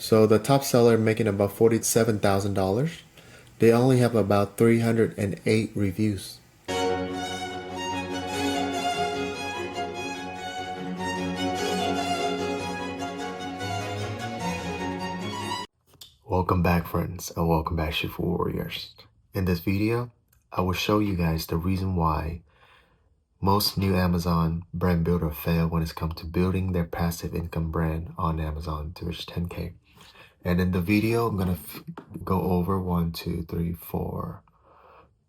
So the top seller making about $47,000. They only have about 308 reviews. Welcome back, friends, and welcome back, Shifu Warriors. In this video, I will show you guys the reason why most new Amazon brand builders fail when it comes to building their passive income brand on Amazon to reach 10K. And in the video, I'm gonna go over 1, 2, 3, 4,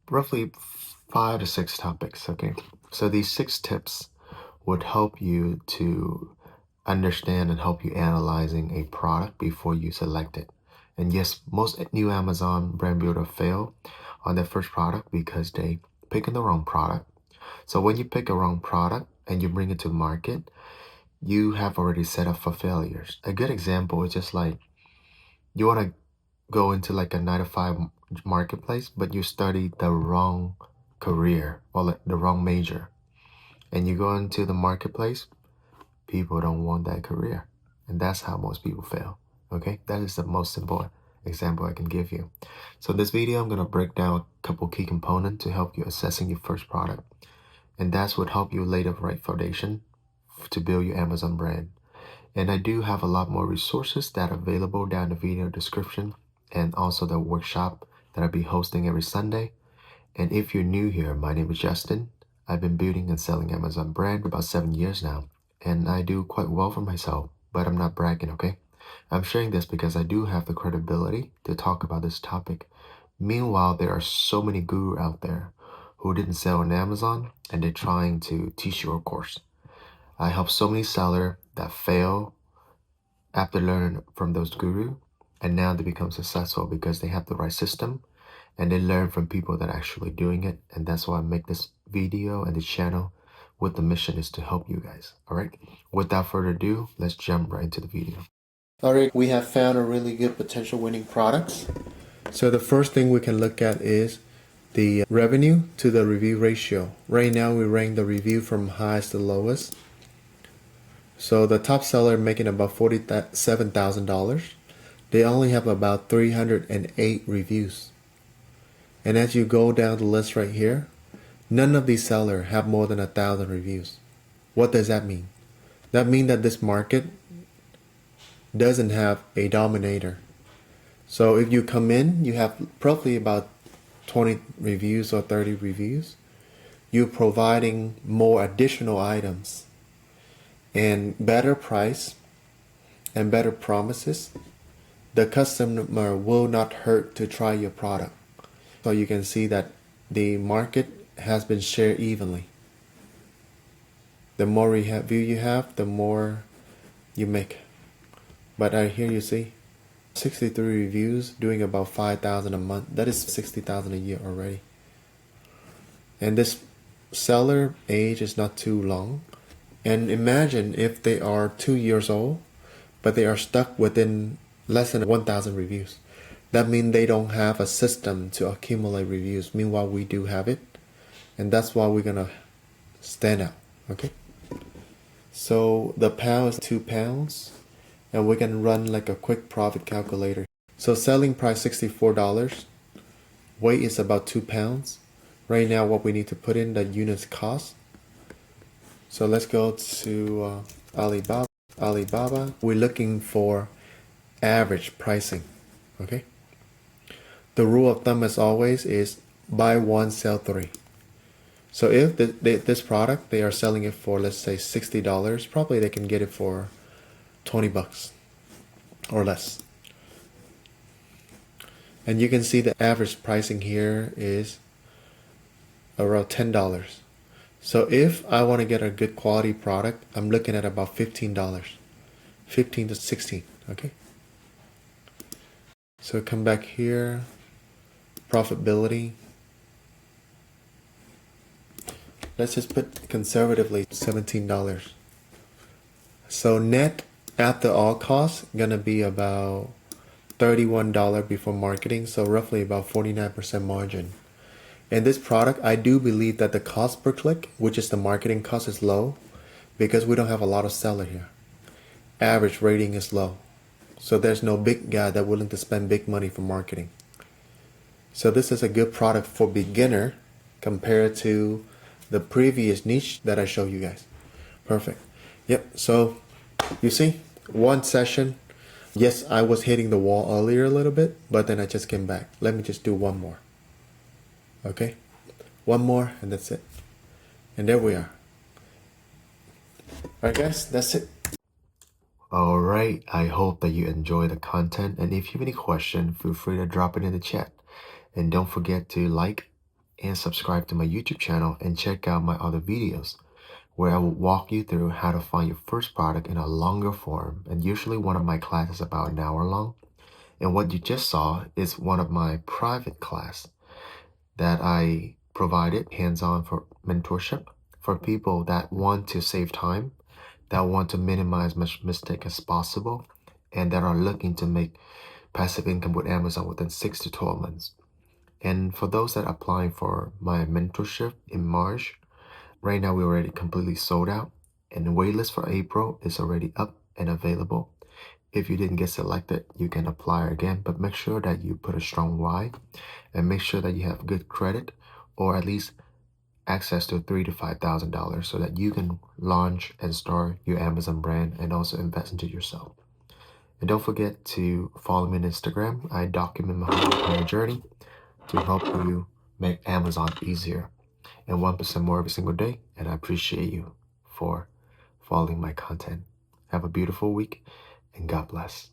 roughly 5 to 6 topics. Okay, so these 6 tips would help you to understand and help you analyzing a product before you select it. And yes, most new Amazon brand builder fail on their first product because they pick the wrong product. So when you pick a wrong product and you bring it to market, you have already set up for failures. A good example is just like you want to go into like a 9-to-5 marketplace, but you study the wrong career or like the wrong major. And you go into the marketplace, people don't want that career. And that's how most people fail. Okay, that is the most simple example I can give you. So in this video, I'm going to break down a couple key components to help you assessing your first product. And that's what help you lay the right foundation to build your Amazon brand. And I do have a lot more resources that are available down in the video description, and also the workshop that I'll be hosting every Sunday. And if you're new here, my name is Justin. I've been building and selling Amazon brand for about 7 years now, and I do quite well for myself, but I'm not bragging, okay? I'm sharing this because I do have the credibility to talk about this topic. Meanwhile, there are so many gurus out there who didn't sell on Amazon, and they're trying to teach you a course. I help so many sellers that fail after learning from those gurus, and now they become successful because they have the right system and they learn from people that are actually doing it. And that's why I make this video and the channel with the mission is to help you guys. All right, without further ado, let's jump right into the video. All right, we have found a really good potential winning products. So the first thing we can look at is the revenue to the review ratio. Right now we rank the review from highest to lowest. So the top seller making about $47,000. They only have about 308 reviews. And as you go down the list right here, none of these sellers have more than 1,000 reviews. What does that mean? That means that this market doesn't have a dominator. So if you come in, you have probably about 20 reviews or 30 reviews. You're providing more additional items and better price and better promises. The customer will not hurt to try your product. So you can see that the market has been shared evenly. The more review you have, the more you make. But here you see 63 reviews doing about 5,000 a month. That is 60,000 a year already. And this seller age is not too long. And imagine if they are 2 years old, but they are stuck within less than 1,000 reviews. That means they don't have a system to accumulate reviews. Meanwhile, we do have it. And that's why we're going to stand out. Okay. So the pound is £2. And we can run like a quick profit calculator. So selling price $64. Weight is about 2 pounds. Right now, what we need to put in the units cost. So let's go to Alibaba. We're looking for average pricing. Okay. The rule of thumb, as always, is buy 1, sell 3. So if this product, they are selling it for, let's say, $60, probably they can get it for $20 or less. And you can see the average pricing here is around $10. So if I want to get a good quality product, I'm looking at about $15, 15 to 16. Okay. So come back here, profitability. Let's just put conservatively $17. So net after all costs gonna be about $31 before marketing, so roughly about 49% margin. And this product, I do believe that the cost per click, which is the marketing cost, is low because we don't have a lot of seller here. Average rating is low. So there's no big guy that willing to spend big money for marketing. So this is a good product for beginner compared to the previous niche that I showed you guys. Perfect. Yep. So you see, one session. Yes, I was hitting the wall earlier a little bit, but then I just came back. Let me just do one more. Okay. One more and that's it. And there we are. Alright guys, that's it. Alright, I hope that you enjoy the content, and if you have any question, feel free to drop it in the chat. And don't forget to like and subscribe to my YouTube channel and check out my other videos where I will walk you through how to find your first product in a longer form, and usually one of my classes is about an hour long. And what you just saw is one of my private class that I provided hands-on for mentorship for people that want to save time, that want to minimize much mistake as possible, and that are looking to make passive income with Amazon within 6 to 12 months. And for those that are applying for my mentorship in March, right now we're already completely sold out, and the waitlist for April is already up and available. If you didn't get selected, you can apply again, but make sure that you put a strong why, and make sure that you have good credit, or at least access to $3,000 to $5,000 so that you can launch and start your Amazon brand and also invest into yourself. And don't forget to follow me on Instagram. I document my whole journey to help you make Amazon easier and 1% more every single day. And I appreciate you for following my content. Have a beautiful week and God bless.